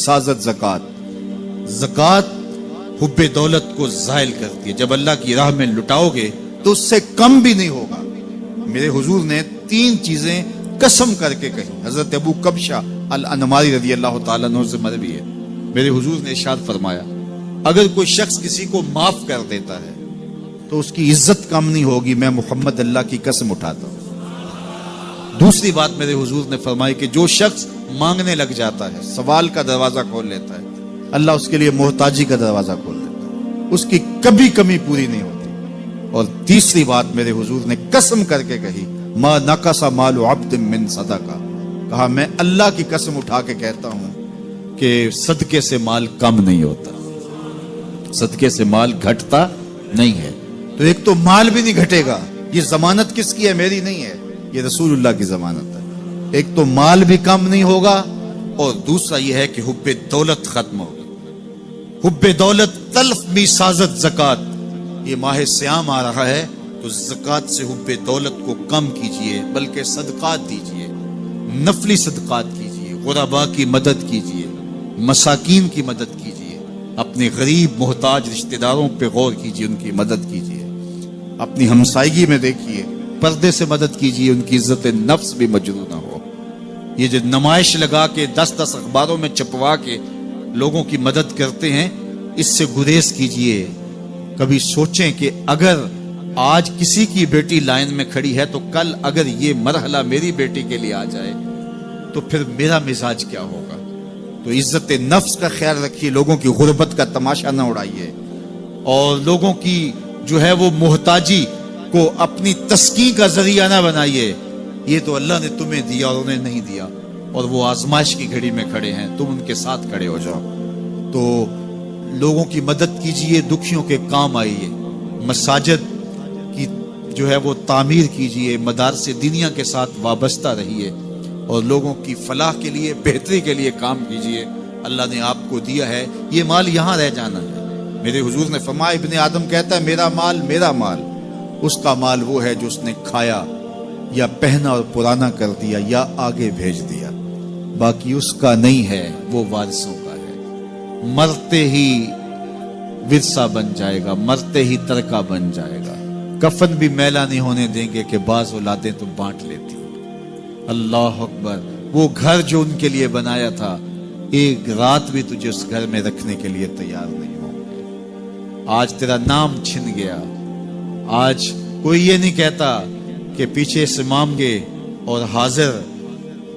میسازت زکات. زکات حب دولت کو زائل کرتی ہے. جب اللہ کی راہ میں لٹاؤ گے تو اس سے کم بھی نہیں ہوگا. میرے حضور نے 3 چیزیں قسم کر کے کہی. حضرت ابو کبشہ الانماری رضی اللہ تعالیٰ عنہ سے مروی ہے. میرے حضور نے ارشاد فرمایا اگر کوئی شخص کسی کو معاف کر دیتا ہے تو اس کی عزت کم نہیں ہوگی. میں محمد اللہ کی قسم اٹھاتا ہوں. دوسری بات میرے حضور نے فرمائی کہ جو شخص مانگنے لگ جاتا ہے, سوال کا دروازہ کھول لیتا ہے, اللہ اس کے لیے محتاجی کا دروازہ کھول دیتا ہے. اس کی کبھی کمی پوری نہیں ہوتی. اور تیسری بات میرے حضور نے قسم کر کے کہی ما نقص مال عبد من صدقہ. کہا میں اللہ کی قسم اٹھا کے کہتا ہوں کہ صدقے سے مال کم نہیں ہوتا, صدقے سے مال گھٹتا نہیں ہے. تو ایک تو مال بھی نہیں گھٹے گا. یہ ضمانت کس کی ہے؟ میری نہیں ہے, یہ رسول اللہ کی ضمانت ہے. ایک تو مال بھی کم نہیں ہوگا اور دوسرا یہ ہے کہ حب دولت ختم ہوگی. حب دولت تلف میسازت زکات. یہ ماہ سیام آ رہا ہے تو زکات سے حب دولت کو کم کیجئے, بلکہ صدقات دیجئے, نفلی صدقات کیجئے, غرباء کی مدد کیجئے, مساکین کی مدد کیجئے, اپنے غریب محتاج رشتہ داروں پہ غور کیجئے, ان کی مدد کیجئے. اپنی ہمسائیگی میں دیکھیے, پردے سے مدد کیجئے, ان کی عزت نفس بھی مجروح نہ ہو. یہ جو نمائش لگا کے 10 اخباروں میں چھپوا کے لوگوں کی مدد کرتے ہیں, اس سے گریز کیجئے. کبھی سوچیں کہ اگر آج کسی کی بیٹی لائن میں کھڑی ہے تو کل اگر یہ مرحلہ میری بیٹی کے لیے آ جائے تو پھر میرا مزاج کیا ہوگا. تو عزت نفس کا خیال رکھیے, لوگوں کی غربت کا تماشا نہ اڑائیے, اور لوگوں کی جو ہے وہ محتاجی کو اپنی تسکین کا ذریعہ نہ بنائیے. یہ تو اللہ نے تمہیں دیا اور انہیں نہیں دیا, اور وہ آزمائش کی گھڑی میں کھڑے ہیں, تم ان کے ساتھ کھڑے ہو جاؤ. تو لوگوں کی مدد کیجئے, دکھیوں کے کام آئیے, مساجد کی جو ہے وہ تعمیر کیجئے, مدارس دینیا کے ساتھ وابستہ رہیے, اور لوگوں کی فلاح کے لیے, بہتری کے لیے کام کیجئے. اللہ نے آپ کو دیا ہے, یہ مال یہاں رہ جانا ہے. میرے حضور نے فرمایا ابن آدم کہتا ہے میرا مال میرا مال. اس کا مال وہ ہے جو اس نے کھایا یا پہنا اور پرانا کر دیا یا آگے بھیج دیا, باقی اس کا نہیں ہے, وہ وارثوں کا ہے. مرتے ہی ورثہ بن جائے گا, مرتے ہی ترکہ بن جائے گا. کفن بھی میلا نہیں ہونے دیں گے کہ بعض اولادیں تو بانٹ لیتی. اللہ اکبر. وہ گھر جو ان کے لیے بنایا تھا, ایک رات بھی تجھے اس گھر میں رکھنے کے لیے تیار نہیں ہوں گے. آج تیرا نام چھن گیا. آج کوئی یہ نہیں کہتا کہ پیچھے سے امام گے اور حاضر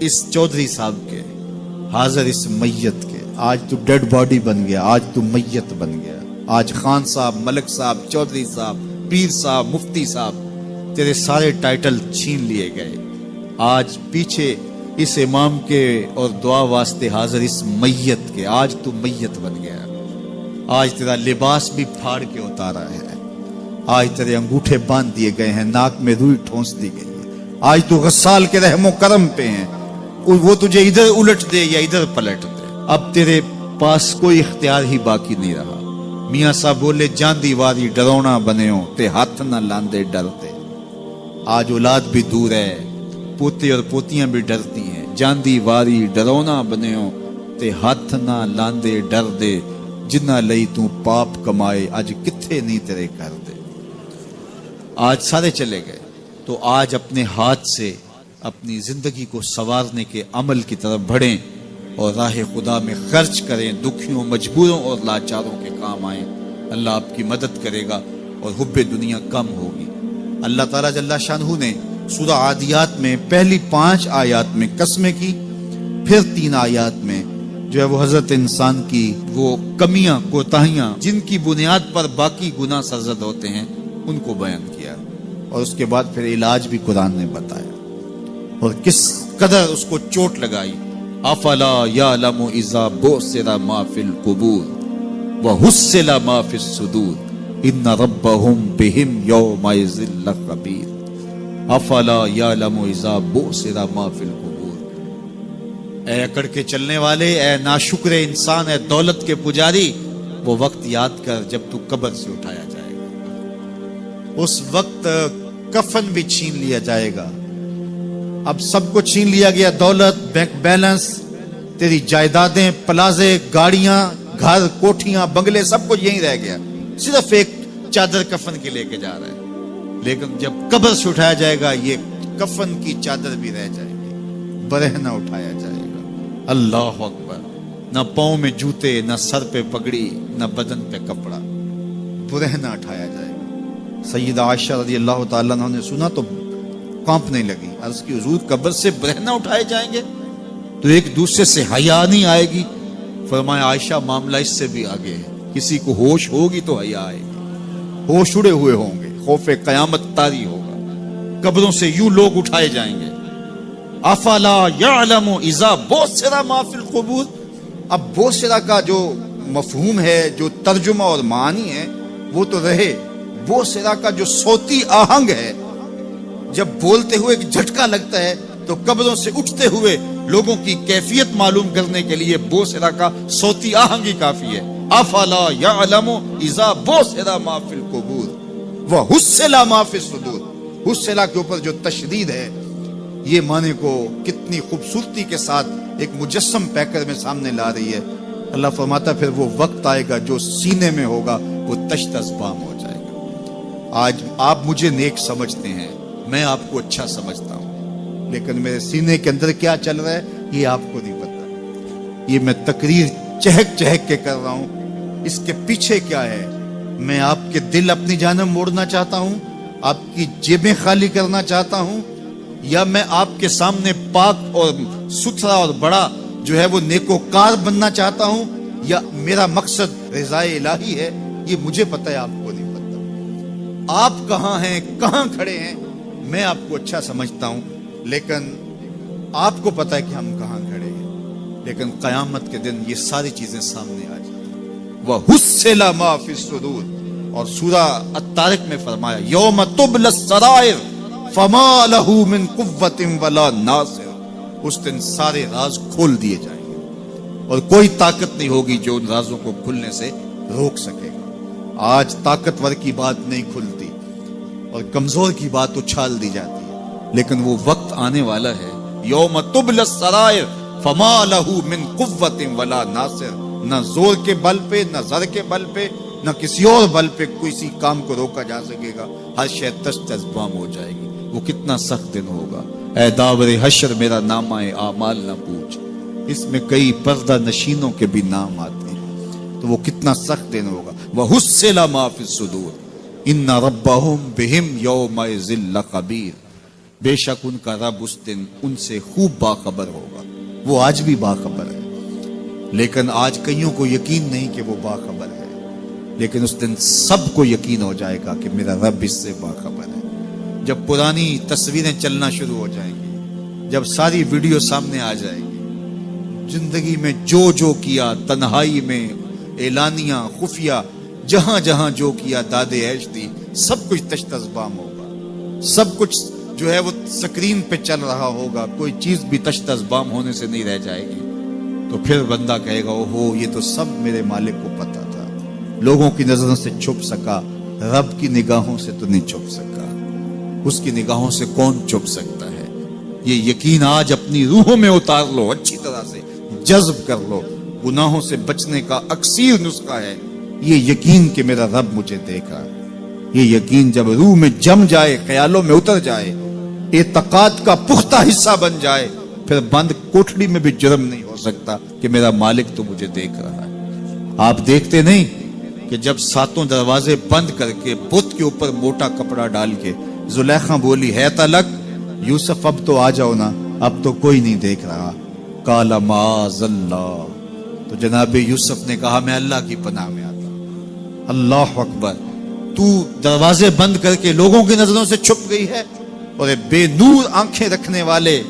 اس چودھری صاحب کے, حاضر اس میت کے. آج تو ڈیڈ باڈی بن گیا, آج تو میت بن گیا. آج خان صاحب, ملک صاحب, چودھری صاحب, پیر صاحب, مفتی صاحب, تیرے سارے ٹائٹل چھین لیے گئے. آج پیچھے اس امام کے اور دعا واسطے حاضر اس میت کے. آج تو میت بن گیا. آج تیرا لباس بھی پھاڑ کے اتارا ہے. آج تیرے انگوٹھے باندھ دیے گئے ہیں, ناک میں روئی ٹھونس دی گئی ہے. آج تو غسال کے رحم و کرم پہ ہیں, وہ تجھے ادھر الٹ دے یا ادھر پلٹ دے. اب تیرے پاس کوئی اختیار ہی باقی نہیں رہا. میاں صاحب بولے جاندی واری ڈرونا بنے ہو تے ہاتھ نہ لاندے ڈرتے. آج اولاد بھی دور ہے, پوتے اور پوتیاں بھی ڈرتی ہیں. جاندی واری ڈرونا بنے ہو تے ہاتھ نہ لاندے ڈر دے. جنہ لئی تو پاپ کمائے اج کتھے نہیں تیرے کر دے. آج سارے چلے گئے. تو آج اپنے ہاتھ سے اپنی زندگی کو سنوارنے کے عمل کی طرف بڑھیں اور راہ خدا میں خرچ کریں, دکھیوں, مجبوروں اور لاچاروں کے کام آئیں. اللہ آپ کی مدد کرے گا اور حب دنیا کم ہوگی. اللہ تعالیٰ جل شانہ نے سورہ عادیات میں پہلی 5 آیات میں قسمیں کی, پھر 3 آیات میں جو ہے وہ حضرت انسان کی وہ کمیاں, کوتاہیاں جن کی بنیاد پر باقی گناہ سرزد ہوتے ہیں ان کو بیان کیا, اور اس کے بعد پھر علاج بھی قرآن نے بتایا, اور کس قدر اس کو چوٹ لگائی. افلا یعلم اذا بعثر ما فی القبور وحصل ما فی الصدور ان ربهم بهم یومئذ لخبیر. افلا یعلم اذا بعثر ما فی القبور. اے اکڑ کے چلنے والے, اے ناشکر انسان, اے دولت کے پجاری, وہ وقت یاد کر جب تو قبر سے اٹھایا جائے گا. اس وقت کفن بھی چھین لیا جائے گا. اب سب کو چھین لیا گیا, دولت, بینک بیلنس, تیری جائیدادیں، پلازے، گاڑیاں، گھر، کوٹھیاں، بنگلے، سب کچھ یہیں رہ گیا، صرف ایک چادر کفن کے لے کے جا رہا ہے۔ لیکن جب قبر سے اٹھایا جائے گا یہ کفن کی چادر بھی رہ جائے گی، برہنہ اٹھایا جائے گا۔ اللہ اکبر، نہ پاؤں میں جوتے، نہ سر پہ پگڑی، نہ بدن پہ کپڑا، برہنہ اٹھایا جائے گا۔ سیدہ عائشہ رضی اللہ تعالیٰ عنہ نے سنا تو کانپنے لگی، عرض کی حضور قبر سے برہنہ اٹھائے جائیں گے تو ایک دوسرے سے حیا نہیں آئے گی؟ فرمایا عائشہ معاملہ اس سے بھی آگے ہے، کسی کو ہوش ہوگی تو حیا آئے گی، ہوش اڑے ہوئے ہوں گے، خوف قیامت طاری ہوگا، قبروں سے یوں لوگ اٹھائے جائیں گے۔ افلا یعلم اذا بوسر ما فی القبور، اب بوسرا کا جو مفہوم ہے، جو ترجمہ اور معنی ہے وہ تو رہے، بوسرا کا جو صوتی آہنگ ہے، جب بولتے ہوئے ایک جھٹکا لگتا ہے تو قبروں سے اٹھتے ہوئے لوگوں کی کیفیت معلوم کرنے کے لیے بوسرا کا صوتی آہنگ ہی کافی ہے۔ افلا یعلم اذا بوسر ما فی القبور وحصل ما فی الصدور، حصلہ کے اوپر جو تشدید ہے، یہ معنی کو کتنی خوبصورتی کے ساتھ ایک مجسم پیکر میں سامنے لا رہی ہے۔ اللہ فرماتا پھر وہ وقت آئے گا جو سینے میں ہوگا وہ تشت ازبام ہو جائے گا۔ آج آپ مجھے نیک سمجھتے ہیں، میں آپ کو اچھا سمجھتا ہوں، لیکن میرے سینے کے اندر کیا چل رہا ہے یہ آپ کو نہیں پتا۔ یہ میں تقریر چہک چہک کے کر رہا ہوں، اس کے پیچھے کیا ہے؟ میں آپ کے دل اپنی جانب موڑنا چاہتا ہوں، آپ کی جیبیں خالی کرنا چاہتا ہوں، یا میں آپ کے سامنے پاک اور ستھرا اور بڑا جو ہے وہ نیکوکار بننا چاہتا ہوں، یا میرا مقصد رضائے الہی ہے؟ یہ مجھے پتہ ہے، آپ کو نہیں پتہ۔ آپ کہاں ہیں، کہاں کھڑے ہیں، میں آپ کو اچھا سمجھتا ہوں، لیکن آپ کو پتہ ہے کہ ہم کہاں کھڑے ہیں۔ لیکن قیامت کے دن یہ ساری چیزیں سامنے آ جائیں۔ وَحُصِّلَ مَا فِي الصُّدُورِ، اور سورہ الطارق میں فرمایا یوم تبلی السرائر فما لَهُ مِن قُوَّةٍ وَلَا نَاصِرٍ، اس دن سارے راز کھول دیے جائیں گے اور کوئی طاقت نہیں ہوگی جو ان رازوں کو کھلنے سے روک سکے گا۔ آج طاقتور کی بات نہیں کھلتی اور کمزور کی بات اچھال دی جاتی ہے، لیکن وہ وقت آنے والا ہے یوم تبلی السرائر فما لَهُ مِن قُوَّةٍ وَلَا نَاصِرٍ، نہ زور کے بل پہ، نہ زر کے بل پہ، نہ کسی اور بل پہ کسی کام کو روکا جا سکے گا، ہر شے تشت ازبام ہو جائے گی۔ وہ کتنا سخت دن ہوگا۔ اے داور حشر میرا نامہ اعمال نہ پوچھ، اس میں کئی پردہ نشینوں کے بھی نام آتے ہیں، تو وہ کتنا سخت دن ہوگا۔ وَحُصِّلَ مَا فِي الصُّدُورِ إِنَّ رَبَّهُمْ بِهِمْ يَوْمَئِذٍ لَخَبِيرٌ، بے شک ان کا رب اس دن ان سے خوب باخبر ہوگا۔ وہ آج بھی باخبر ہے، لیکن آج کئیوں کو یقین نہیں کہ وہ باخبر ہے، لیکن اس دن سب کو یقین ہو جائے گا کہ میرا رب اس سے باخبر ہے۔ جب پرانی تصویریں چلنا شروع ہو جائیں گی، جب ساری ویڈیو سامنے آ جائے گی، زندگی میں جو جو کیا، تنہائی میں، اعلانیہ، خفیہ، جہاں جہاں جو کیا، داد عیش دی، سب کچھ تشت ازبام ہوگا، سب کچھ جو ہے وہ سکرین پہ چل رہا ہوگا، کوئی چیز بھی تشت ازبام ہونے سے نہیں رہ جائے گی۔ تو پھر بندہ کہے گا اوہو یہ تو سب میرے مالک کو پتا تھا، لوگوں کی نظروں سے چھپ سکا، رب کی نگاہوں سے تو نہیں چھپ سکا، اس کی نگاہوں سے کون چھپ سکتا ہے؟ یہ یقین آج اپنی روحوں میں اتار لو، اچھی طرح سے جذب کر لو۔ گناہوں سے بچنے کا اکثیر نسخہ ہے یہ یقین کہ میرا رب مجھے دیکھ رہا ہے۔ یہ یقین جب روح میں جم جائے، خیالوں میں اتر جائے، اعتقاد کا پختہ حصہ بن جائے، پھر بند کوٹڑی میں بھی جرم نہیں ہو سکتا کہ میرا مالک تو مجھے دیکھ رہا ہے۔ آپ دیکھتے نہیں کہ جب ساتوں دروازے بند کر کے بت کے اوپر موٹا کپڑا ڈال کے زلیخا بولی ہے تلک، یوسف اب تو آ جاؤ نا، اب تو کوئی نہیں دیکھ رہا، قال معاذ اللہ، تو جناب یوسف نے کہا میں اللہ کی پناہ میں آتا ہوں۔ اللہ اکبر، تو دروازے بند کر کے لوگوں کی نظروں سے چھپ گئی ہے، اور بے نور آنکھیں رکھنے والے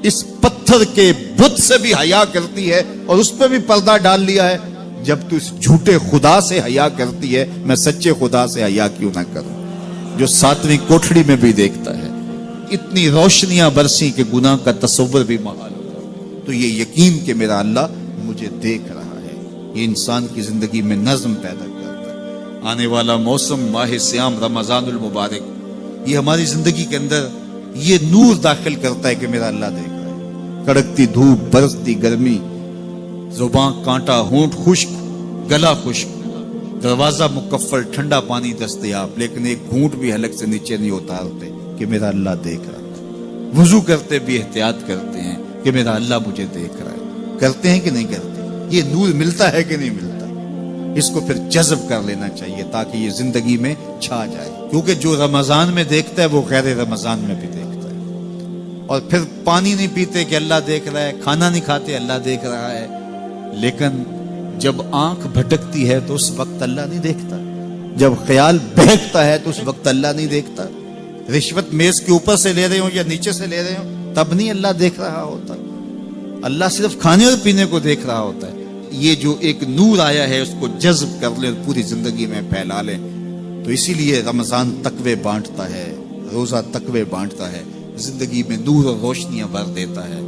اس پتھر کے بت سے بھی حیا کرتی ہے اور اس پہ بھی پردہ ڈال لیا ہے۔ جب تو اس جھوٹے خدا سے حیا کرتی ہے، میں سچے خدا سے حیا کیوں نہ کروں جو ساتویں کوٹھڑی میں بھی دیکھتا ہے۔ اتنی روشنیاں برسی کہ گناہ کا تصور بھی محال ہوگا۔ تو یہ یقین کہ میرا اللہ مجھے دیکھ رہا ہے، یہ انسان کی زندگی میں نظم پیدا کرتا ہے۔ آنے والا موسم ماہ سیام رمضان المبارک، یہ ہماری زندگی کے اندر یہ نور داخل کرتا ہے کہ میرا اللہ دیکھ رہا ہے۔ کڑکتی دھوپ، برستی گرمی، زبان کانٹا، ہونٹ خشک، گلا خشک، دروازہ مکفل، ٹھنڈا پانی دستیاب، لیکن ایک گھونٹ بھی حلق سے نیچے نہیں اتارتے کہ میرا اللہ دیکھ رہا ہے۔ وضو کرتے بھی احتیاط کرتے ہیں کہ میرا اللہ مجھے دیکھ رہا ہے۔ کرتے ہیں کہ نہیں کرتے؟ یہ نور ملتا ہے کہ نہیں ملتا؟ اس کو پھر جذب کر لینا چاہیے تاکہ یہ زندگی میں چھا جائے، کیونکہ جو رمضان میں دیکھتا ہے وہ غیر رمضان میں بھی دیکھتا ہے۔ اور پھر پانی نہیں پیتے کہ اللہ دیکھ رہا ہے، کھانا نہیں کھاتے اللہ دیکھ رہا ہے، لیکن جب آنکھ بھٹکتی ہے تو اس وقت اللہ نہیں دیکھتا، جب خیال بہکتا ہے تو اس وقت اللہ نہیں دیکھتا۔ رشوت میز کے اوپر سے لے رہے ہوں یا نیچے سے لے رہے ہوں تب نہیں اللہ دیکھ رہا ہوتا، اللہ صرف کھانے اور پینے کو دیکھ رہا ہوتا ہے۔ یہ جو ایک نور آیا ہے اس کو جذب کر لیں، پوری زندگی میں پھیلا لیں۔ تو اسی لیے رمضان تقوی بانٹتا ہے، روزہ تقوی بانٹتا ہے، زندگی میں نور اور روشنیاں بھر دیتا ہے۔